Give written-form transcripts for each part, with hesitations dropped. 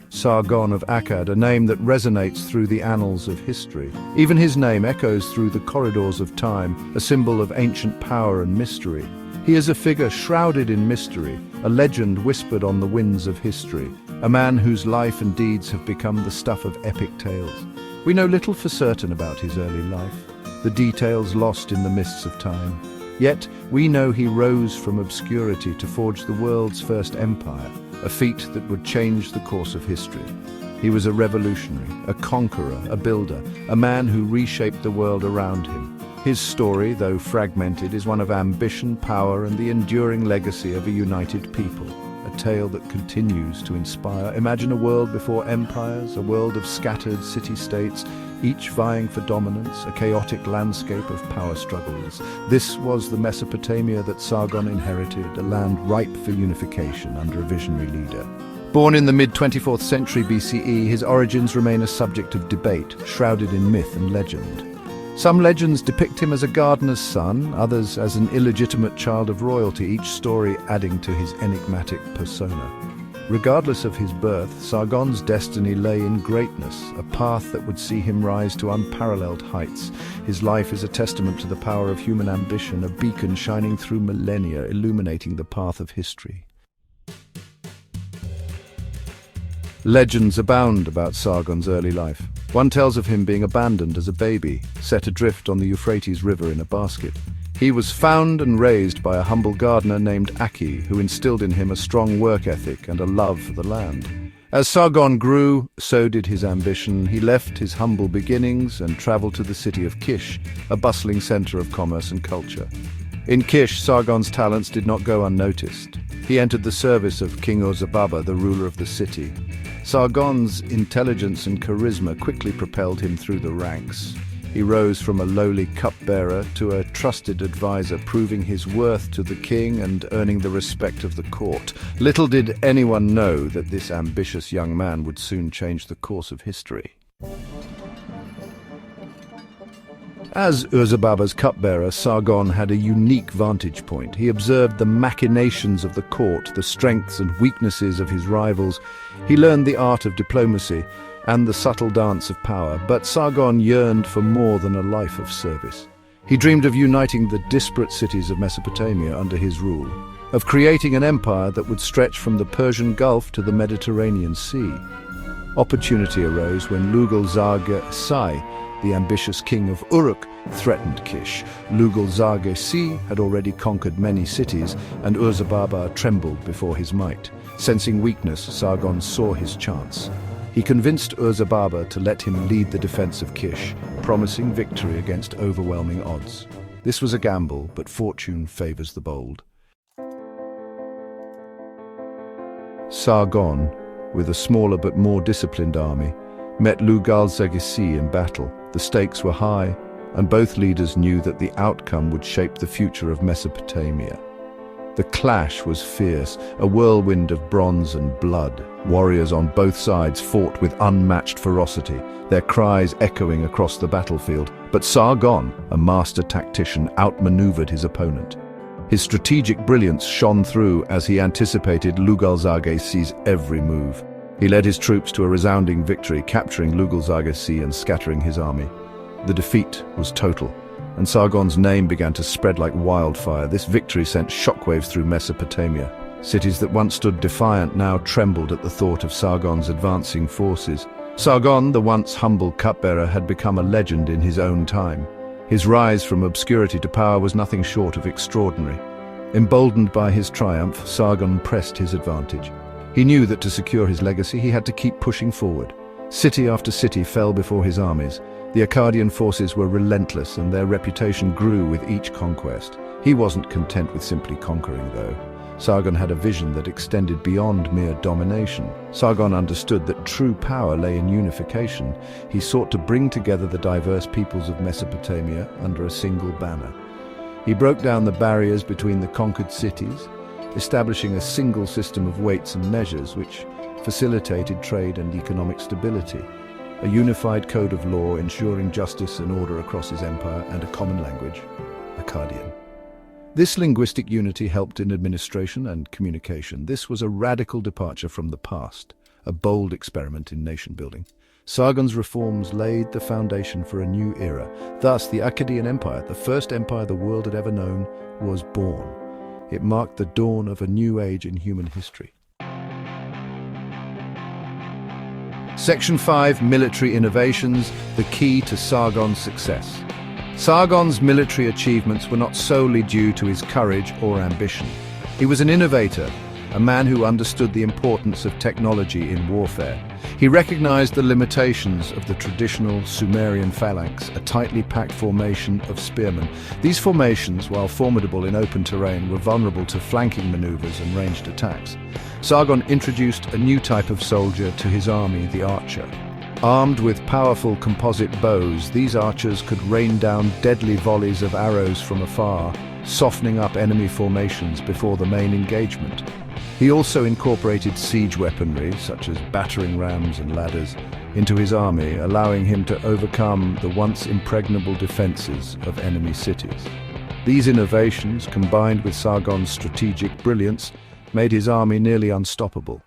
Sargon of Akkad, a name that resonates through the annals of history. Even his name echoes through the corridors of time, a symbol of ancient power and mystery. He is a figure shrouded in mystery, a legend whispered on the winds of history, a man whose life and deeds have become the stuff of epic tales. We know little for certain about his early life, the details lost in the mists of time. Yet we know he rose from obscurity to forge the world's first empire, a feat that would change the course of history. He was a revolutionary, a conqueror, a builder, a man who reshaped the world around him. His story, though fragmented, is one of ambition, power, and the enduring legacy of a united people. A tale that continues to inspire. Imagine a world before empires, a world of scattered city-states, each vying for dominance, a chaotic landscape of power struggles. This was the Mesopotamia that Sargon inherited, a land ripe for unification under a visionary leader. Born in the mid-24th century BCE, his origins remain a subject of debate, shrouded in myth and legend. Some legends depict him as a gardener's son, others as an illegitimate child of royalty, each story adding to his enigmatic persona. Regardless of his birth, Sargon's destiny lay in greatness, a path that would see him rise to unparalleled heights. His life is a testament to the power of human ambition, a beacon shining through millennia, illuminating the path of history. Legends abound about Sargon's early life. One tells of him being abandoned as a baby, set adrift on the Euphrates River in a basket. He was found and raised by a humble gardener named Aki, who instilled in him a strong work ethic and a love for the land. As Sargon grew, so did his ambition. He left his humble beginnings and traveled to the city of Kish, a bustling center of commerce and culture. In Kish, Sargon's talents did not go unnoticed. He entered the service of King Ozababa, the ruler of the city. Sargon's intelligence and charisma quickly propelled him through the ranks. He rose from a lowly cupbearer to a trusted advisor, proving his worth to the king and earning the respect of the court. Little did anyone know that this ambitious young man would soon change the course of history. As Urzababa's cupbearer, Sargon had a unique vantage point. He observed the machinations of the court, the strengths and weaknesses of his rivals. He learned the art of diplomacy and the subtle dance of power, but Sargon yearned for more than a life of service. He dreamed of uniting the disparate cities of Mesopotamia under his rule, of creating an empire that would stretch from the Persian Gulf to the Mediterranean Sea. Opportunity arose when Lugal-Zarge-Sai, the ambitious king of Uruk, threatened Kish. Lugal-Zarge-Si had already conquered many cities, and Urzababa trembled before his might. Sensing weakness, Sargon saw his chance. He convinced Urzababa to let him lead the defense of Kish, promising victory against overwhelming odds. This was a gamble, but fortune favors the bold. Sargon, with a smaller but more disciplined army, met Lugal-Zarge-Si in battle. The stakes were high, and both leaders knew that the outcome would shape the future of Mesopotamia. The clash was fierce, a whirlwind of bronze and blood. Warriors on both sides fought with unmatched ferocity, their cries echoing across the battlefield. But Sargon, a master tactician, outmaneuvered his opponent. His strategic brilliance shone through as he anticipated Lugal-Zarge-Si's every move. He led his troops to a resounding victory, capturing Lugal-Zarge-Si and scattering his army. The defeat was total, and Sargon's name began to spread like wildfire. This victory sent shockwaves through Mesopotamia. Cities that once stood defiant now trembled at the thought of Sargon's advancing forces. Sargon, the once humble cupbearer, had become a legend in his own time. His rise from obscurity to power was nothing short of extraordinary. Emboldened by his triumph, Sargon pressed his advantage. He knew that to secure his legacy, he had to keep pushing forward. City after city fell before his armies. The Akkadian forces were relentless, and their reputation grew with each conquest. He wasn't content with simply conquering, though. Sargon had a vision that extended beyond mere domination. Sargon understood that true power lay in unification. He sought to bring together the diverse peoples of Mesopotamia under a single banner. He broke down the barriers between the conquered cities, establishing a single system of weights and measures which facilitated trade and economic stability, a unified code of law ensuring justice and order across his empire, and a common language, Akkadian. This linguistic unity helped in administration and communication. This was a radical departure from the past, a bold experiment in nation-building. Sargon's reforms laid the foundation for a new era. Thus, the Akkadian Empire, the first empire the world had ever known, was born. It marked the dawn of a new age in human history. Section 5, Military Innovations, the key to Sargon's success. Sargon's military achievements were not solely due to his courage or ambition. He was an innovator, a man who understood the importance of technology in warfare. He recognized the limitations of the traditional Sumerian phalanx, a tightly packed formation of spearmen. These formations, while formidable in open terrain, were vulnerable to flanking maneuvers and ranged attacks. Sargon introduced a new type of soldier to his army, the archer. Armed with powerful composite bows, these archers could rain down deadly volleys of arrows from afar, softening up enemy formations before the main engagement. He also incorporated siege weaponry, such as battering rams and ladders, into his army, allowing him to overcome the once impregnable defenses of enemy cities. These innovations, combined with Sargon's strategic brilliance, made his army nearly unstoppable.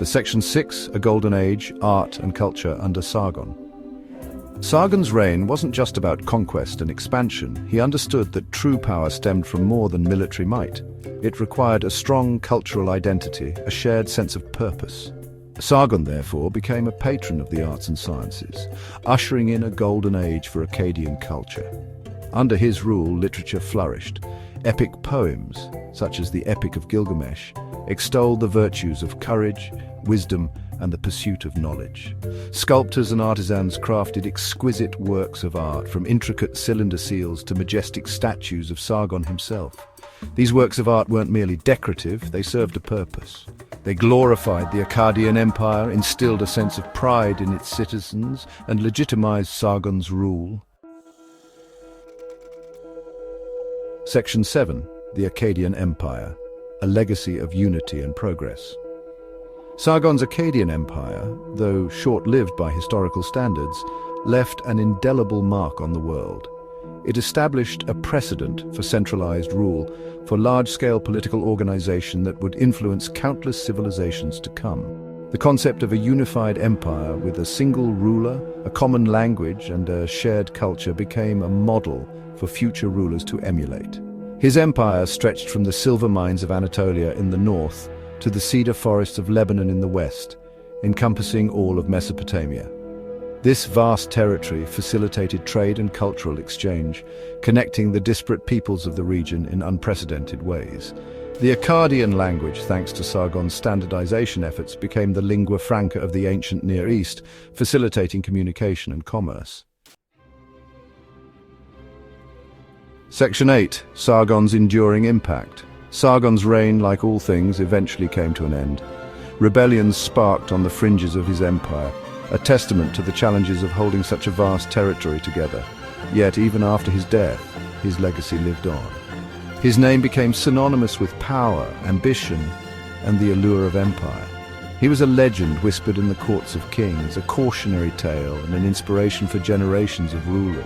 The Section 6, A Golden Age, Art and Culture under Sargon. Sargon's reign wasn't just about conquest and expansion. He understood that true power stemmed from more than military might. It required a strong cultural identity, a shared sense of purpose. Sargon, therefore, became a patron of the arts and sciences, ushering in a golden age for Akkadian culture. Under his rule, literature flourished. Epic poems, such as the Epic of Gilgamesh, extolled the virtues of courage, wisdom, and the pursuit of knowledge. Sculptors and artisans crafted exquisite works of art, from intricate cylinder seals to majestic statues of Sargon himself. These works of art weren't merely decorative, they served a purpose. They glorified the Akkadian Empire, instilled a sense of pride in its citizens, and legitimized Sargon's rule. Section 7, the Akkadian Empire, a legacy of unity and progress. Sargon's Akkadian Empire, though short-lived by historical standards, left an indelible mark on the world. It established a precedent for centralized rule, for large-scale political organization that would influence countless civilizations to come. The concept of a unified empire with a single ruler, a common language, and a shared culture became a model for future rulers to emulate. His empire stretched from the silver mines of Anatolia in the north to the cedar forests of Lebanon in the west, encompassing all of Mesopotamia. This vast territory facilitated trade and cultural exchange, connecting the disparate peoples of the region in unprecedented ways. The Akkadian language, thanks to Sargon's standardization efforts, became the lingua franca of the ancient Near East, facilitating communication and commerce. Section 8, Sargon's enduring impact. Sargon's reign, like all things, eventually came to an end. Rebellions sparked on the fringes of his empire, a testament to the challenges of holding such a vast territory together. Yet, even after his death, his legacy lived on. His name became synonymous with power, ambition, and the allure of empire. He was a legend whispered in the courts of kings, a cautionary tale and an inspiration for generations of rulers.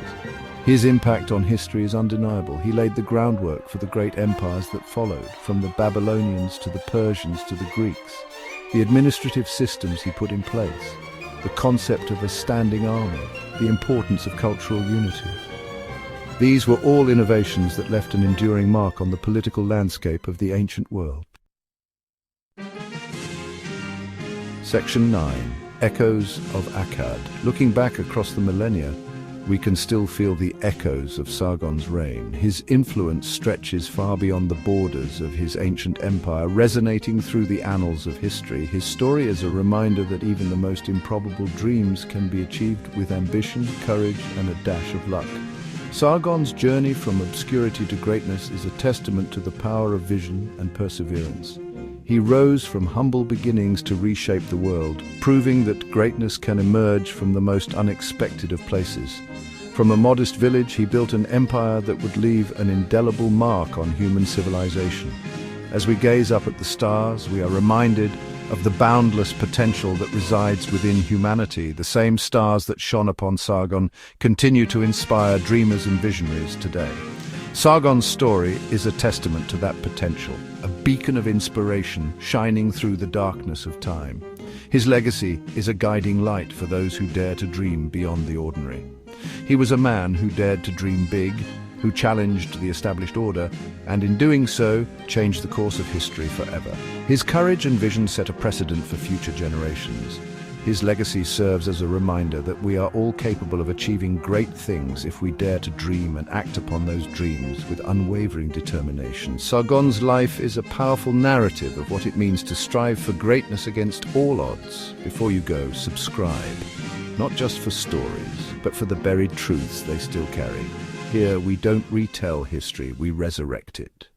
His impact on history is undeniable. He laid the groundwork for the great empires that followed, from the Babylonians to the Persians to the Greeks. The administrative systems he put in place, the concept of a standing army, the importance of cultural unity. These were all innovations that left an enduring mark on the political landscape of the ancient world. Section 9, Echoes of Akkad. Looking back across the millennia, we can still feel the echoes of Sargon's reign. His influence stretches far beyond the borders of his ancient empire, resonating through the annals of history. His story is a reminder that even the most improbable dreams can be achieved with ambition, courage, and a dash of luck. Sargon's journey from obscurity to greatness is a testament to the power of vision and perseverance. He rose from humble beginnings to reshape the world, proving that greatness can emerge from the most unexpected of places. From a modest village, he built an empire that would leave an indelible mark on human civilization. As we gaze up at the stars, we are reminded of the boundless potential that resides within humanity. The same stars that shone upon Sargon continue to inspire dreamers and visionaries today. Sargon's story is a testament to that potential, a beacon of inspiration shining through the darkness of time. His legacy is a guiding light for those who dare to dream beyond the ordinary. He was a man who dared to dream big, who challenged the established order, and in doing so, changed the course of history forever. His courage and vision set a precedent for future generations. His legacy serves as a reminder that we are all capable of achieving great things if we dare to dream and act upon those dreams with unwavering determination. Sargon's life is a powerful narrative of what it means to strive for greatness against all odds. Before you go, subscribe, not just for stories, but for the buried truths they still carry. Here we don't retell history, we resurrect it.